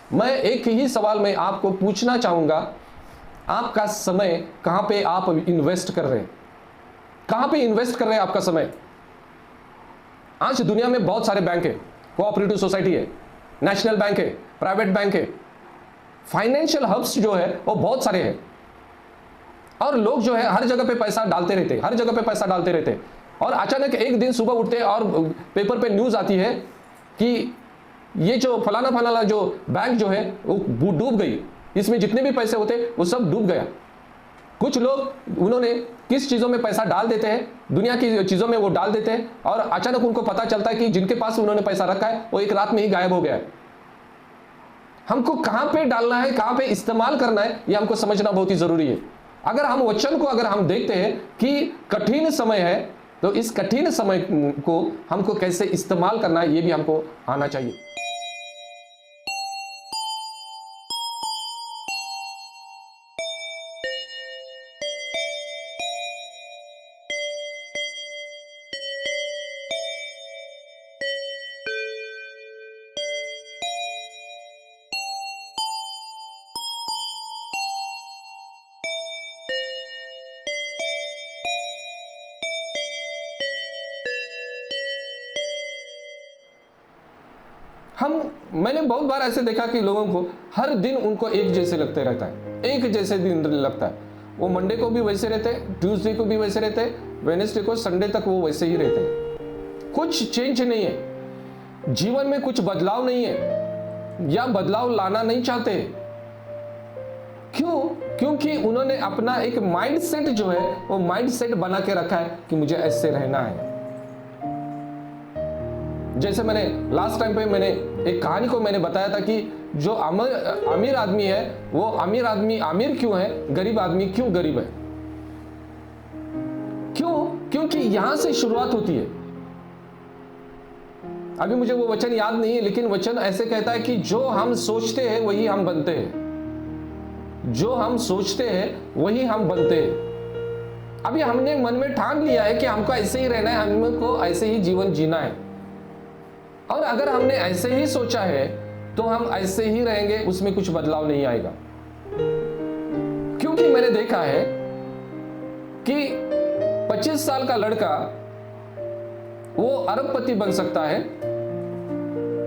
मैं एक ही सवाल मैं आपको पूछना चाहूंगा, आपका समय कहां पे आप इन्वेस्ट कर रहे हैं? कहां पे इन्वेस्ट कर रहे हैं आपका समय? आज दुनिया में बहुत सारे बैंक है, कोऑपरेटिव सोसाइटी है, नेशनल बैंक है, प्राइवेट बैंक है, फाइनेंशियल हब्स जो है वो बहुत सारे हैं, और लोग जो है हर जगह पे पैसा डालते रहते, हर जगह पे पैसा डालते रहते, और अचानक एक दिन सुबह उठते और पेपर पे न्यूज आती है कि ये जो फलाना फलाना जो बैंक जो है वो डूब गई, इसमें जितने भी पैसे होते वो सब डूब गया। कुछ लोग उन्होंने किस चीजों में पैसा डाल देते हैं, दुनिया की चीजों में वो डाल देते हैं, और अचानक उनको पता चलता है कि जिनके पास उन्होंने पैसा रखा है वो एक रात में ही गायब हो गया है। हमको कहां पे डालना है, कहां पे इस्तेमाल करना है, ये हमको समझना बहुत ही जरूरी है। अगर हम वचन को अगर हम देखते हैं कि कठिन समय है, तो इस कठिन समय को हमको कैसे इस्तेमाल करना है ये भी हमको आना चाहिए। मैंने बहुत बार ऐसे देखा कि लोगों को हर दिन उनको एक जैसे लगते रहता है, एक जैसे दिन लगता है। वो मंडे को भी वैसे रहते हैं, ट्यूसडे को भी वैसे रहते हैं, वेडनेसडे को संडे तक वो वैसे ही रहते हैं। कुछ चेंज नहीं है, जीवन में कुछ बदलाव नहीं है, या बदलाव लाना नहीं चाहते। क्यों? क्योंकि उन्होंने अपना एक माइंडसेट जो है वो माइंडसेट बना के रखा है कि मुझे ऐसे रहना है। जैसे मैंने लास्ट टाइम पे मैंने एक कहानी को मैंने बताया था कि जो अमीर आदमी है वो अमीर आदमी अमीर क्यों है, गरीब आदमी क्यों गरीब है? क्यों? क्योंकि यहां से शुरुआत होती है। अभी मुझे वो वचन याद नहीं है, लेकिन वचन ऐसे कहता है कि जो हम सोचते हैं वही हम बनते हैं, जो हम सोचते हैं वही हम बनते हैं। अभी हमने मन में ठान लिया है कि हमको ऐसे ही रहना है, हमको ऐसे ही जीवन जीना है, और अगर हमने ऐसे ही सोचा है तो हम ऐसे ही रहेंगे, उसमें कुछ बदलाव नहीं आएगा। क्योंकि मैंने देखा है कि 25 साल का लड़का वो अरबपति बन सकता है,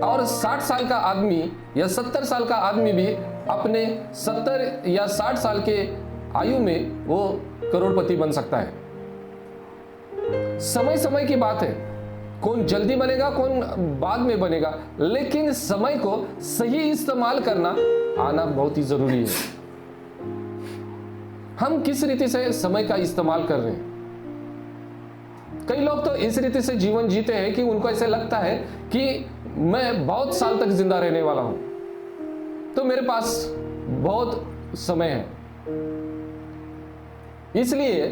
और 60 साल का आदमी या 70 साल का आदमी भी अपने 70 या 60 साल के आयु में वो करोड़पति बन सकता है। समय समय की बात है, कौन जल्दी बनेगा कौन बाद में बनेगा, लेकिन समय को सही इस्तेमाल करना आना बहुत ही जरूरी है। हम किस रीति से समय का इस्तेमाल कर रहे हैं? कई लोग तो इस रीति से जीवन जीते हैं कि उनको ऐसे लगता है कि मैं बहुत साल तक जिंदा रहने वाला हूं, तो मेरे पास बहुत समय है। इसलिए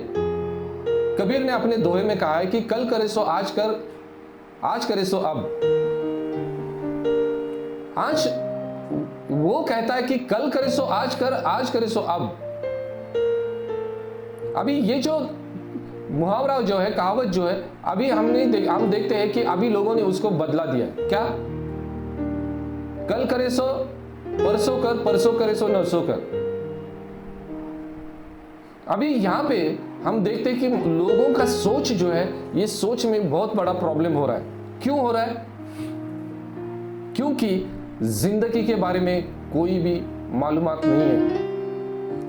कबीर ने अपने दोहे में कहा है कि कल करे सो आज कर, आज करे सो अब। आज वो कहता है कि कल करे सो आज कर, आज करे सो अब। अभी ये जो मुहावरा जो है, कहावत जो है, अभी हम देखते हैं कि अभी लोगों ने उसको बदला दिया। क्या? कल करे सो परसों कर, परसों करे सो नरसों कर। अभी यहां पे हम देखते हैं कि लोगों का सोच जो है, ये सोच में बहुत बड़ा प्रॉब्लम हो रहा है। क्यों हो रहा है? क्योंकि जिंदगी के बारे में कोई भी मालूमात नहीं है।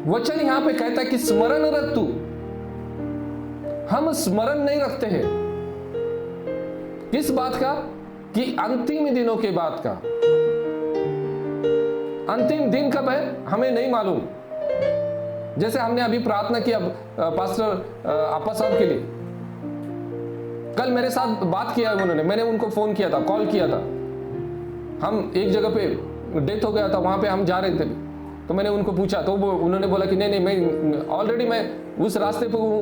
वचन यहां पे कहता है कि स्मरण रख तू। हम स्मरण नहीं रखते हैं। किस बात का? कि अंतिम दिनों के बाद का। अंतिम दिन कब है हमें नहीं मालूम। जैसे हमने अभी प्रार्थना किया पास्टर आपा साहब के लिए, कल मेरे साथ बात किया उन्होंने, मैंने उनको फोन किया था, कॉल किया था। हम एक जगह पे डेथ हो गया था, वहां पे हम जा रहे थे, तो मैंने उनको पूछा, तो उन्होंने बोला कि नहीं मैं ऑलरेडी मैं उस रास्ते पे हूं,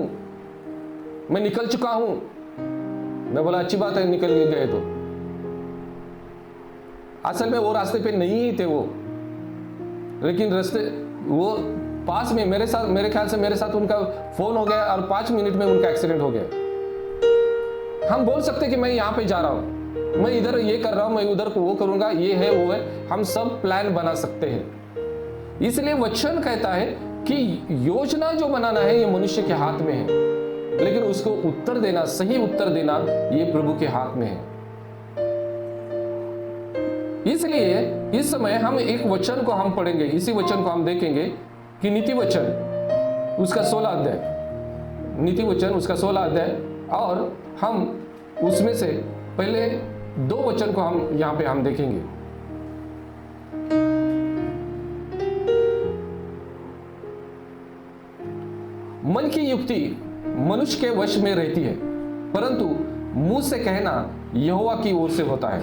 मैं निकल चुका हूं। मैं बोला अच्छी बात है, निकल गए तो। असल में वो रास्ते पे नहीं ही थे वो, लेकिन रास्ते वो पास में मेरे साथ, मेरे ख्याल से मेरे साथ उनका फोन हो गया और 5 मिनट में उनका एक्सीडेंट हो गया। हम बोल सकते कि मैं यहां पे जा रहा हूं, मैं इधर ये कर रहा हूं, मैं उधर को वो करूंगा, ये है वो है, हम सब प्लान बना सकते हैं। इसलिए वचन कहता है कि योजना जो बनाना है ये मनुष्य के हाथ में है, लेकिन उसको उत्तर देना, सही उत्तर देना, ये प्रभु के हाथ में है। इसलिए इस समय हम एक वचन को हम पढ़ेंगे, इसी वचन को हम देखेंगे कि नीति वचन उसका 16 अध्याय, नीति वचन उसका 16 अध्याय, और हम उसमें से पहले 2 वचन को हम यहां पे हम देखेंगे। मन की युक्ति मनुष्य के वश में रहती है, परंतु मुंह से कहना यहोवा की ओर से होता है।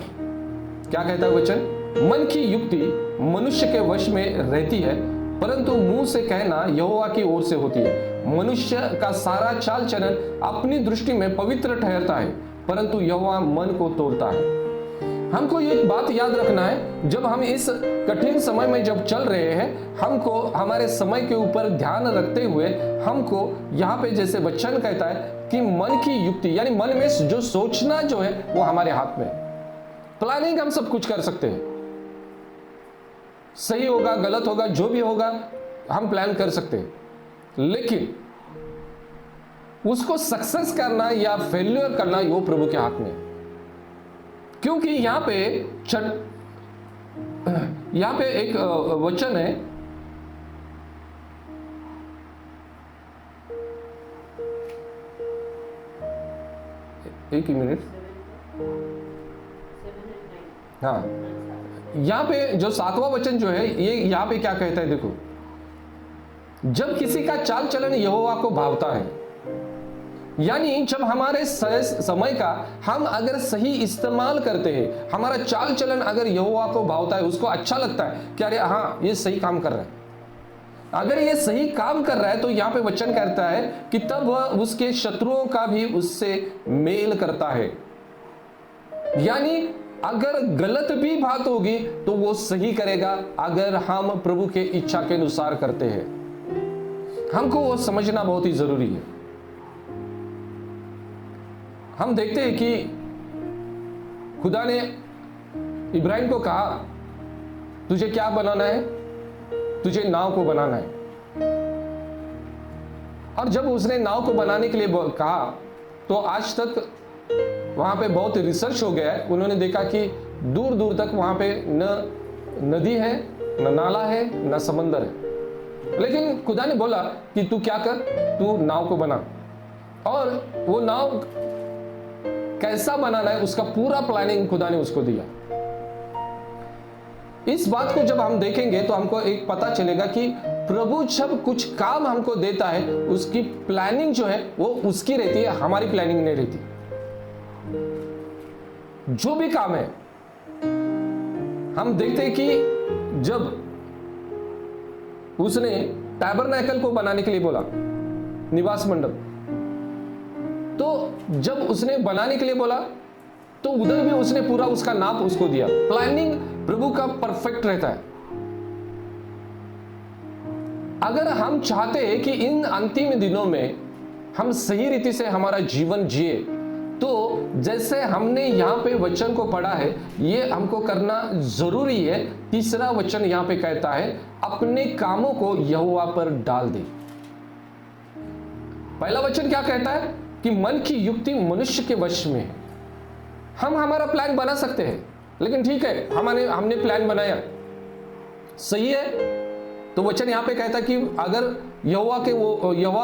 क्या कहता है वचन? मन की युक्ति मनुष्य के वश में रहती है, परंतु मुंह से कहना यहोवा की ओर से होती है। मनुष्य का सारा चाल चलन अपनी दृष्टि में पवित्र ठहरता है, परंतु यहोवा मन को तोड़ता है। हमको एक बात याद रखना है, जब हम इस कठिन समय में जब चल रहे हैं, हमको हमारे समय के ऊपर ध्यान रखते हुए हमको यहाँ पे जैसे वचन कहता है कि मन की युक्ति, यानी मन में जो सोचना जो है वो हमारे हाथ में। प्लानिंग हम सब कुछ कर सकते हैं, सही होगा गलत होगा जो भी होगा हम प्लान कर सकते हैं, लेकिन उसको सक्सेस करना या फेल्यूर करना वो प्रभु के हाथ में है। क्योंकि यहां पे एक वचन है, एक ही मिनट, हाँ, यहां पे जो 7वां वचन जो है ये यहां पे क्या कहता है, देखो, जब किसी का चाल चलन यहोवा को भावता है, यानी जब हमारे समय का हम अगर सही इस्तेमाल करते हैं, हमारा चाल चलन अगर यहोवा को भावता है, उसको अच्छा लगता है कि अरे हाँ ये सही काम कर रहा है, अगर ये सही काम कर रहा है, तो यहाँ पे वचन कहता है कि तब वह उसके शत्रुओं का भी उससे मेल करता है। यानी अगर गलत भी बात होगी तो वो सही करेगा, अगर हम प्रभु के इच्छा के अनुसार करते हैं। हमको वो समझना बहुत ही जरूरी है। हम देखते हैं कि खुदा ने इब्राहिम को कहा, तुझे क्या बनाना है? तुझे नाव को बनाना है। और जब उसने नाव को बनाने के लिए कहा, तो आज तक वहां पे बहुत रिसर्च हो गया है। उन्होंने देखा कि दूर दूर तक वहां पे न नदी है, न नाला है, न समंदर है। लेकिन खुदा ने बोला कि तू क्या कर, तू नाव को बना। और वो नाव कैसा बनाना है उसका पूरा प्लानिंग खुदा ने उसको दिया। इस बात को जब हम देखेंगे तो हमको एक पता चलेगा कि प्रभु जब कुछ काम हमको देता है, उसकी प्लानिंग जो है वो उसकी रहती है, हमारी प्लानिंग नहीं रहती। जो भी काम है, हम देखते हैं कि जब उसने टैबरनेकल को बनाने के लिए बोला, निवास मंडप, तो जब उसने बनाने के लिए बोला तो उधर भी उसने पूरा उसका नाप उसको दिया। प्लानिंग प्रभु का परफेक्ट रहता है। अगर हम चाहते हैं कि इन अंतिम दिनों में हम सही रीति से हमारा जीवन जिए, तो जैसे हमने यहां पे वचन को पढ़ा है, ये हमको करना जरूरी है। तीसरा वचन यहां पे कहता है, अपने कामों को यहोवा पर डाल दे। पहला वचन क्या कहता है कि मन की युक्ति मनुष्य के वश में है। हम हमारा प्लान बना सकते हैं, लेकिन ठीक है, हमने प्लान बनाया, सही है, तो वचन यहां पे कहता है कि अगर यहोवा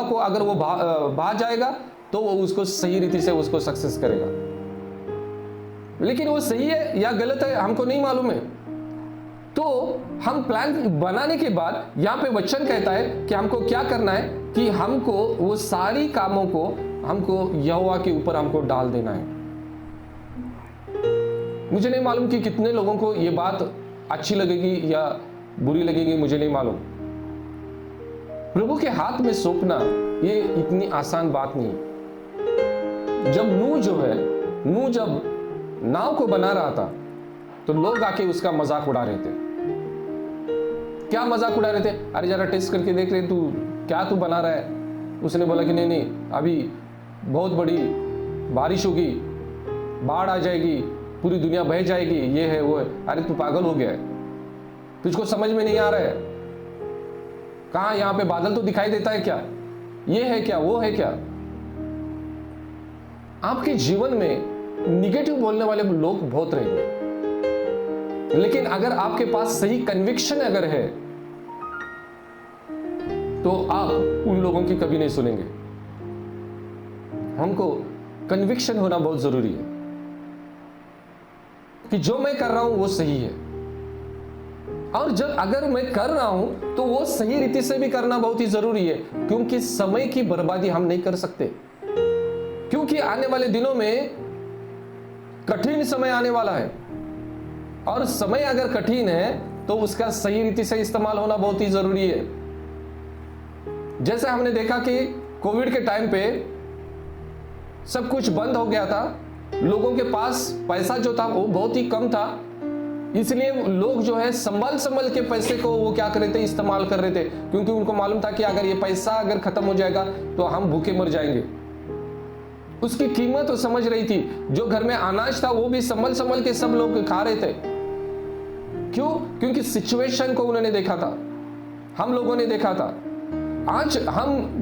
को अगर वो भा जाएगा तो वो उसको सही रीति से उसको सक्सेस करेगा। लेकिन वो सही है या गलत है हमको नहीं मालूम है। तो हम प्लान बनाने के बाद यहां पे वचन कहता है कि हमको क्या करना है, कि हमको वो सारी कामों को हमको यहोवा के ऊपर हमको डाल देना है। मुझे नहीं मालूम कि कितने लोगों को ये बात अच्छी लगेगी या बुरी लगेगी, मुझे नहीं मालूम। प्रभु के हाथ में सौंपना ये इतनी आसान बात नहीं है। जब नूह जब नाव को बना रहा था, तो लोग आके उसका मजाक उड़ा रहे थे। क्या मजाक उड़ा रहे थे? अरे जरा टेस्ट करके देख रहे, तू बना रहा है। उसने बोला कि नहीं, अभी बहुत बड़ी बारिश होगी, बाढ़ आ जाएगी, पूरी दुनिया बह जाएगी, ये है वो है। अरे तू पागल हो गया है, तुझको समझ में नहीं आ रहा है? कहाँ यहाँ पे बादल तो दिखाई देता है क्या? ये है क्या, वो है क्या? आपके जीवन में निगेटिव बोलने वाले लोग बहुत रहेंगे, लेकिन अगर आपके पास सही कन्विक्शन अगर है तो आप उन लोगों की कभी नहीं सुनेंगे। हमको कन्विक्शन होना बहुत जरूरी है कि जो मैं कर रहा हूं वो सही है, और जब अगर मैं कर रहा हूं तो वो सही रीति से भी करना बहुत ही जरूरी है, क्योंकि समय की बर्बादी हम नहीं कर सकते। क्योंकि आने वाले दिनों में कठिन समय आने वाला है, और समय अगर कठिन है तो उसका सही रीति से इस्तेमाल होना बहुत ही जरूरी है। जैसे हमने देखा कि कोविड के टाइम पे सब कुछ बंद हो गया था, लोगों के पास पैसा जो था वो बहुत ही कम था, इसलिए लोग जो है संभल के पैसे को वो क्या कर रहे थे, इस्तेमाल कर रहे थे, क्योंकि उनको मालूम था कि अगर ये पैसा अगर खत्म हो जाएगा तो हम भूखे मर जाएंगे। उसकी कीमत वो समझ रही थी। जो घर में अनाज था वो भी संभल के सब लोग खा रहे थे। क्यों? क्योंकि सिचुएशन को उन्होंने देखा था, हम लोगों ने देखा था। आज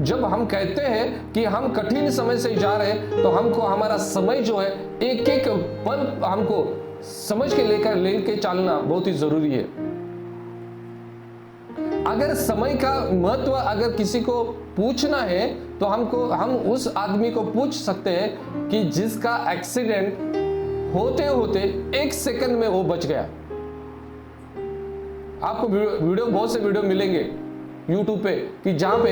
जब हम कहते हैं कि हम कठिन समय से जा रहे हैं, तो हमको हमारा समय जो है एक एक पल हमको समझ के लेके चलना बहुत ही जरूरी है। अगर समय का महत्व अगर किसी को पूछना है तो हम उस आदमी को पूछ सकते हैं कि जिसका एक्सीडेंट होते होते 1 सेकंड में वो बच गया। आपको बहुत से वीडियो मिलेंगे YouTube पे कि जहां पे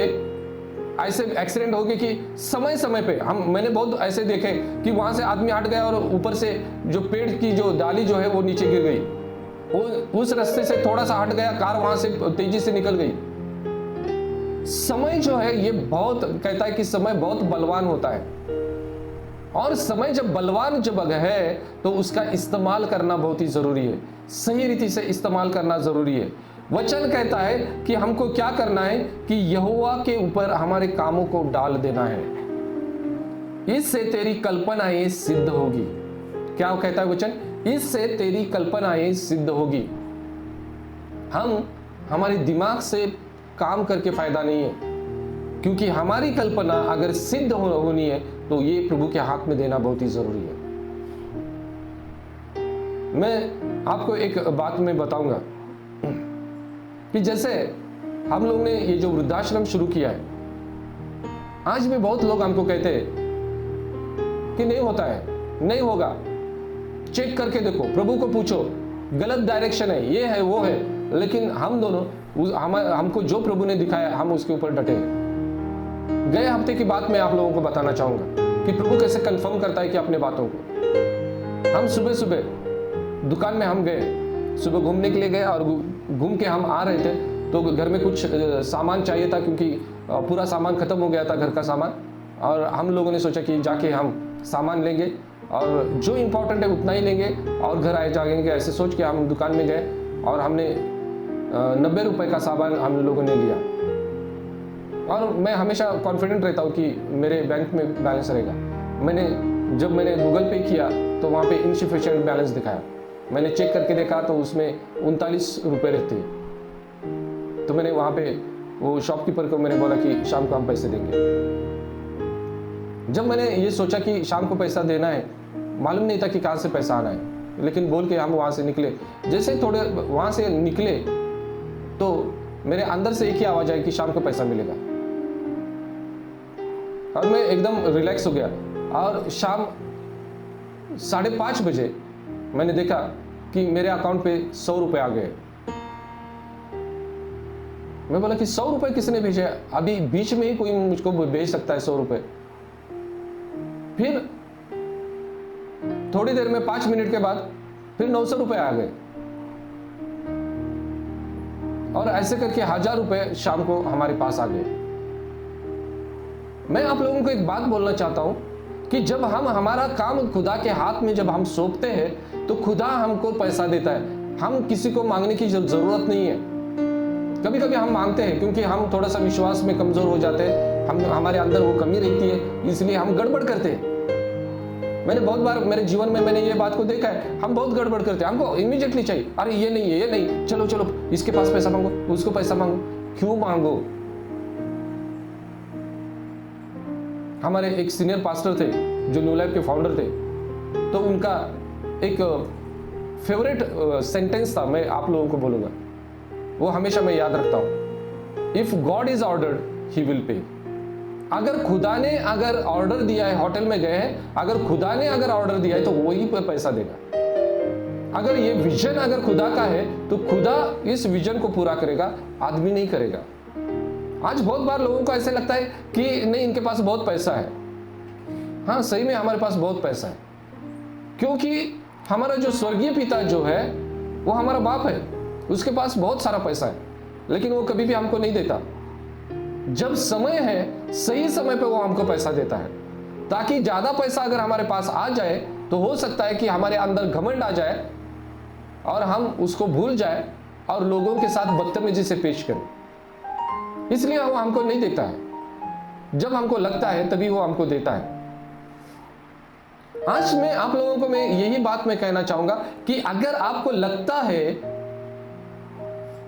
ऐसे एक्सीडेंट हो गए कि समय पे मैंने बहुत ऐसे देखे कि वहां से आदमी हट गया और ऊपर से जो पेड़ की जो डाली जो है वो नीचे गिर गई, वो उस रास्ते से थोड़ा सा हट गया, कार वहां से तेजी से निकल गई। समय जो है ये बहुत कहता है कि समय बहुत बलवान होता है, और समय जब बलवान है तो उसका इस्तेमाल करना बहुत ही जरूरी है, सही रीति से इस्तेमाल करना जरूरी है। वचन कहता है कि हमको क्या करना है कि यहोवा के ऊपर हमारे कामों को डाल देना है, इससे तेरी कल्पनाएं सिद्ध होगी। क्या कहता है वचन? इससे तेरी कल्पनाएं सिद्ध होगी। हमारे दिमाग से काम करके फायदा नहीं है, क्योंकि हमारी कल्पना अगर सिद्ध होनी है तो ये प्रभु के हाथ में देना बहुत ही जरूरी है। मैं आपको एक बात में बताऊंगा कि जैसे हम लोग ने ये जो वृद्धाश्रम शुरू किया है, आज भी बहुत लोग हमको कहते हैं कि नहीं होता है, नहीं होगा, चेक करके देखो, प्रभु को पूछो, गलत डायरेक्शन है, ये है वो है। लेकिन हम दोनों हमको जो प्रभु ने दिखाया हम उसके ऊपर डटे हैं। गए हफ्ते की बात मैं आप लोगों को बताना चाहूंगा कि प्रभु कैसे कंफर्म करता है कि अपने बातों को। हम सुबह दुकान में हम गए, सुबह घूमने के लिए गए, और घूम के हम आ रहे थे तो घर में कुछ सामान चाहिए था, क्योंकि पूरा सामान खत्म हो गया था, घर का सामान। और हम लोगों ने सोचा कि जाके हम सामान लेंगे और जो इम्पोर्टेंट है उतना ही लेंगे और घर आए जाएंगे। ऐसे सोच के हम दुकान में गए और हमने 90 रुपए का सामान हम लोगों ने लिया। और मैं हमेशा कॉन्फिडेंट रहता हूँ कि मेरे बैंक में बैलेंस रहेगा। जब मैंने गूगल पे किया तो वहाँ पे इनसफिशिएंट बैलेंस दिखाया। मैंने चेक करके देखा तो उसमें 39 रुपये रहते। तो मैंने वहाँ पे वो शॉपकीपर को मैंने बोला कि शाम को हम पैसे देंगे। जब मैंने ये सोचा कि शाम को पैसा देना है, मालूम नहीं था कि कहाँ से पैसा आना है, लेकिन बोल के हम वहाँ से निकले। जैसे थोड़े वहाँ से निकले तो मेरे अंदर से एक ही आवाज़ आई कि शाम को पैसा मिलेगा, और मैं एकदम रिलैक्स हो गया। और शाम 5:30 बजे मैंने देखा कि मेरे अकाउंट पे 100 रुपए आ गए। मैं बोला कि 100 रुपए किसने भेजे? अभी बीच में ही कोई मुझको भेज सकता है 100 रुपए? फिर थोड़ी देर में 5 मिनट के बाद फिर 900 रुपए आ गए, और ऐसे करके 1000 रुपए शाम को हमारे पास आ गए। मैं आप लोगों को एक बात बोलना चाहता हूं कि जब हम हमारा काम खुदा के हाथ में जब हम सौंपते हैं तो खुदा हमको पैसा देता है। हम किसी को मांगने की जरूरत नहीं है। कभी कभी हम मांगते हैं क्योंकि हम थोड़ा सा विश्वास में कमजोर हो जाते हैं, हमारे अंदर वो कमी रहती है, इसलिए हम गड़बड़ करते हैं। मैंने बहुत बार मेरे जीवन में मैंने ये बात को देखा है, हम बहुत गड़बड़ करते हैं, हमको इमीडिएटली चाहिए, अरे ये नहीं है, ये नहीं, चलो चलो इसके पास पैसा मांगो, उसको पैसा मांगो। क्यों मांगो? हमारे एक सीनियर पास्टर थे जो न्यू लाइफ के फाउंडर थे, तो उनका एक फेवरेट सेंटेंस था, मैं आप लोगों को बोलूंगा, वो हमेशा मैं याद रखता हूं। If God is ordered he will pay. अगर खुदा ने अगर ऑर्डर दिया है, होटल में गए हैं, अगर खुदा ने अगर ऑर्डर दिया है तो वही पर पैसा देगा। अगर ये विजन अगर खुदा का है तो खुदा इस विजन को पूरा करेगा, आदमी नहीं करेगा। आज बहुत बार लोगों को ऐसे लगता है कि नहीं, इनके पास बहुत पैसा है। हाँ, सही में हमारे पास बहुत पैसा है, क्योंकि हमारा जो स्वर्गीय पिता जो है वो हमारा बाप है, उसके पास बहुत सारा पैसा है, लेकिन वो कभी भी हमको नहीं देता। जब समय है, सही समय पे वो हमको पैसा देता है, ताकि ज्यादा पैसा अगर हमारे पास आ जाए तो हो सकता है कि हमारे अंदर घमंड आ जाए और हम उसको भूल जाए और लोगों के साथ बदतमीजी से पेश करें। इसलिए वो हमको नहीं देता है। जब हमको लगता है तभी वो हमको देता है। आज मैं आप लोगों को मैं यही बात मैं कहना चाहूंगा कि अगर आपको लगता है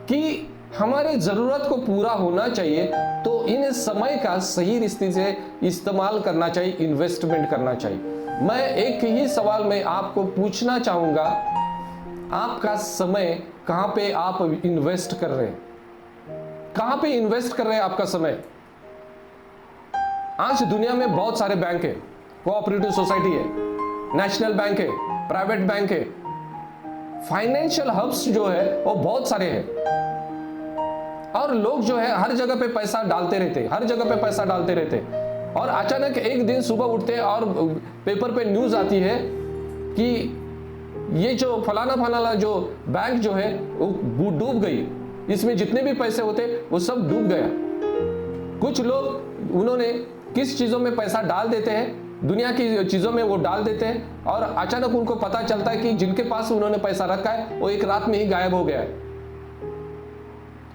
कि हमारे जरूरत को पूरा होना चाहिए तो इन समय का सही रिश्ते से इस्तेमाल करना चाहिए, इन्वेस्टमेंट करना चाहिए। मैं एक ही सवाल में आपको पूछना चाहूंगा, आपका समय कहां पे आप इन्वेस्ट कर रहे हैं? कहां पे इन्वेस्ट कर रहे हैं आपका समय? आज दुनिया में बहुत सारे बैंक है, कोऑपरेटिव सोसाइटी है, नेशनल बैंक है, प्राइवेट बैंक है, फाइनेंशियल हब्स जो है वो बहुत सारे हैं, और लोग जो है हर जगह पे पैसा डालते रहते, हर जगह पे पैसा डालते रहते। और अचानक एक दिन सुबह उठते हैं और पेपर पे न्यूज आती है कि ये जो फलाना फलाना जो बैंक जो है वो डूब गई, इसमें जितने भी पैसे होते वो सब डूब गया। कुछ लोग उन्होंने किस चीजों में पैसा डाल देते हैं, दुनिया की चीजों में वो डाल देते हैं, और अचानक उनको पता चलता है कि जिनके पास उन्होंने पैसा रखा है वो एक रात में ही गायब हो गया है।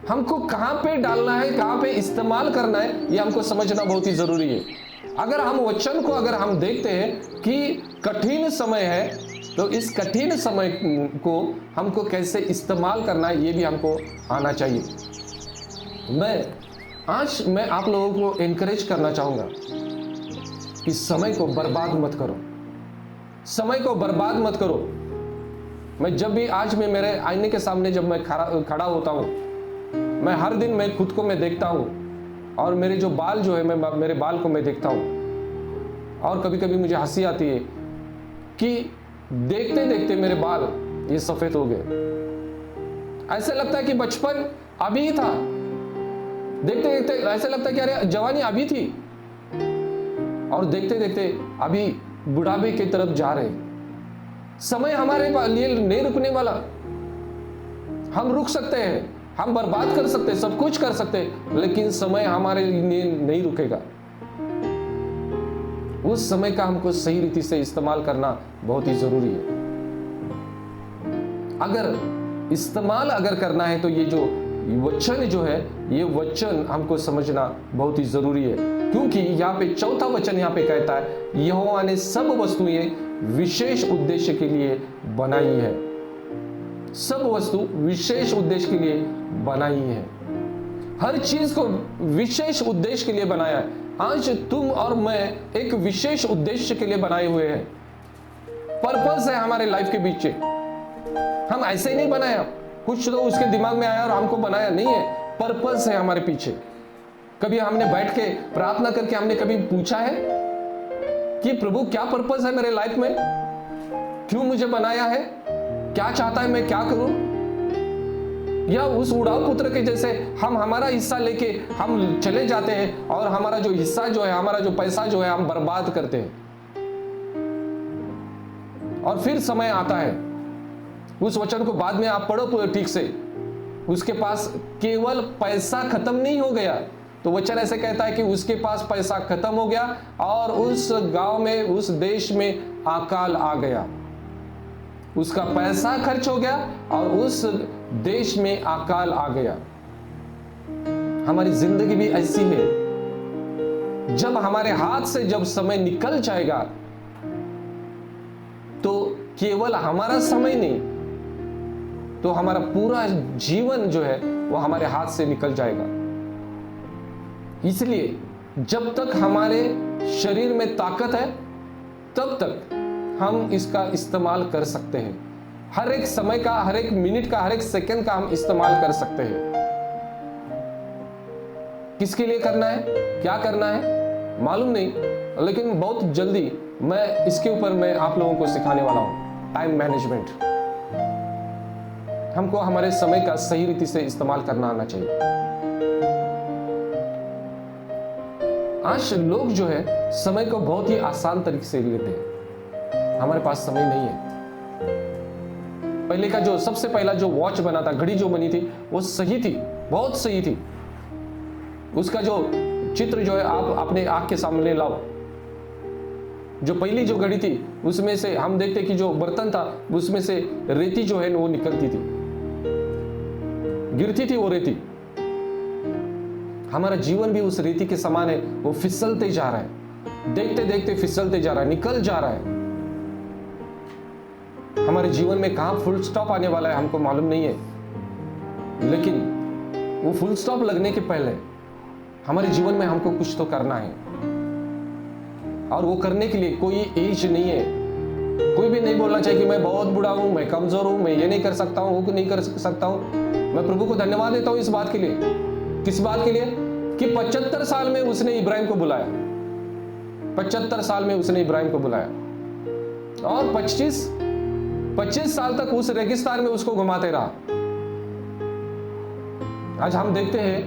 हमको कहां पे डालना है, कहां पे इस्तेमाल करना है, ये हमको समझना बहुत ही जरूरी है। अगर हम वचन को अगर हम देखते हैं कि कठिन समय है, तो इस कठिन समय को हमको कैसे इस्तेमाल करना है ये भी हमको आना चाहिए। आज मैं आप लोगों को एनकरेज करना चाहूंगा कि समय को बर्बाद मत करो, समय को बर्बाद मत करो। मैं जब भी आज मैं मेरे आईने के सामने जब मैं खड़ा होता हूं, मैं हर दिन मैं खुद को मैं देखता हूं, और मेरे जो बाल जो है मैं मेरे बाल को मैं देखता हूं, और कभी कभी मुझे हंसी आती है कि देखते देखते मेरे बाल ये सफेद हो गए। ऐसे लगता है कि बचपन अभी ही था, देखते देखते ऐसे लगता है कि अरे जवानी अभी थी, और देखते देखते अभी बुढ़ापे की तरफ जा रहे। समय हमारे लिए नहीं रुकने वाला। हम रुक सकते हैं, हम बर्बाद कर सकते हैं, सब कुछ कर सकते हैं, लेकिन समय हमारे लिए नहीं रुकेगा। उस समय का हमको सही रीति से इस्तेमाल करना बहुत ही जरूरी है। अगर इस्तेमाल अगर करना है तो ये जो वचन जो है, ये वचन हमको समझना बहुत ही जरूरी है, क्योंकि यहाँ पे चौथा वचन यहाँ पे कहता है, यहोवा ने सब वस्तुएं विशेष उद्देश्य के लिए बनाई है। सब वस्तु विशेष उद्देश्य के लिए बनाई है। हर चीज को विशेष उद्देश्य के लिए बनाया है। आज तुम और मैं एक विशेष उद्देश्य के लिए बनाए हुए हैं। पर्पस है हमारे लाइफ के पीछे। हम ऐसे ही नहीं बनाया, कुछ तो उसके दिमाग में आया और हमको बनाया नहीं है। पर्पस है हमारे पीछे। कभी हमने बैठ के प्रार्थना करके हमने कभी पूछा है कि प्रभु क्या पर्पस है मेरे लाइफ में, क्यों मुझे बनाया है, क्या चाहता है मैं क्या करूं? या उस उड़ाऊ पुत्र के जैसे हम हमारा हिस्सा लेके हम चले जाते हैं, और हमारा जो हिस्सा जो है, हमारा जो पैसा जो है हम बर्बाद करते हैं। और फिर समय आता है, उस वचन को बाद में आप पढ़ो ठीक से, उसके पास केवल पैसा खत्म नहीं हो गया, तो वचन ऐसे कहता है कि उसके पास पैसा खत्म हो गया और उस गांव में, उस देश में अकाल आ गया। उसका पैसा खर्च हो गया और उस देश में अकाल आ गया। हमारी जिंदगी भी ऐसी है, जब हमारे हाथ से जब समय निकल जाएगा तो केवल हमारा समय नहीं, तो हमारा पूरा जीवन जो है वो हमारे हाथ से निकल जाएगा। इसलिए जब तक हमारे शरीर में ताकत है तब तक हम इसका इस्तेमाल कर सकते हैं। हर एक समय का, हर एक मिनट का, हर एक सेकंड का हम इस्तेमाल कर सकते हैं। किसके लिए करना है, क्या करना है मालूम नहीं, लेकिन बहुत जल्दी मैं इसके ऊपर मैं आप लोगों को सिखाने वाला हूं। टाइम मैनेजमेंट, हमको हमारे समय का सही रीति से इस्तेमाल करना आना चाहिए। आज लोग जो है समय को बहुत ही आसान तरीके से लेते हैं। हमारे पास समय नहीं है। पहले का जो सबसे पहला जो वॉच बना था, घड़ी जो बनी थी, वो सही थी, बहुत सही थी। उसका जो चित्र जो है आप अपने आंख के सामने लाओ। जो पहली जो घड़ी थी उसमें से हम देखते कि जो बर्तन था उसमें से रेती जो है वो निकलती थी, गिरती थी वो रेती। हमारा जीवन भी उस रेती के समान है, वो फिसलते जा रहा है, देखते देखते फिसलते जा रहा है, निकल जा रहा है। हमारे जीवन में कहां फुल स्टॉप आने वाला है हमको मालूम नहीं है, लेकिन वो फुल स्टॉप लगने के पहले हमारे जीवन में हमको कुछ तो करना है। और वो करने के लिए कोई एज नहीं है। कोई भी नहीं बोलना चाहिए कि मैं बहुत बूढ़ा हूं, मैं कमजोर हूं, मैं ये नहीं कर सकता हूं, वो नहीं कर सकता हूं। मैं प्रभु को धन्यवाद देता हूं इस बात के लिए। किस बात के लिए? कि 75 साल में उसने इब्राहिम को बुलाया, 75 साल में उसने इब्राहिम को बुलाया, और 25 साल तक उस रेगिस्तान में उसको घुमाते रहा। आज हम देखते हैं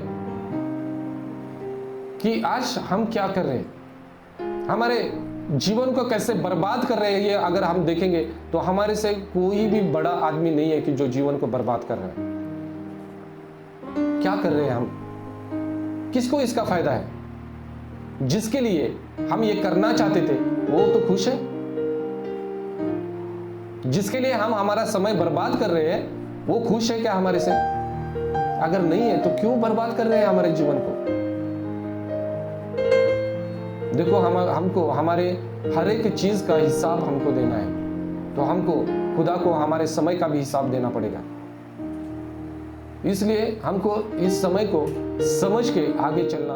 कि आज हम क्या कर रहे हैं, हमारे जीवन को कैसे बर्बाद कर रहे हैं। ये अगर हम देखेंगे तो हमारे से कोई भी बड़ा आदमी नहीं है कि जो जीवन को बर्बाद कर रहा है। क्या कर रहे हैं हम? किसको इसका फायदा है? जिसके लिए हम ये करना चाहते थे वो तो खुश है। जिसके लिए हम हमारा समय बर्बाद कर रहे हैं वो खुश है क्या हमारे से? अगर नहीं है तो क्यों बर्बाद कर रहे हैं हमारे जीवन को? देखो, हमको हमारे हर एक चीज का हिसाब हमको देना है, तो हमको खुदा को हमारे समय का भी हिसाब देना पड़ेगा। इसलिए हमको इस समय को समझ के आगे चलना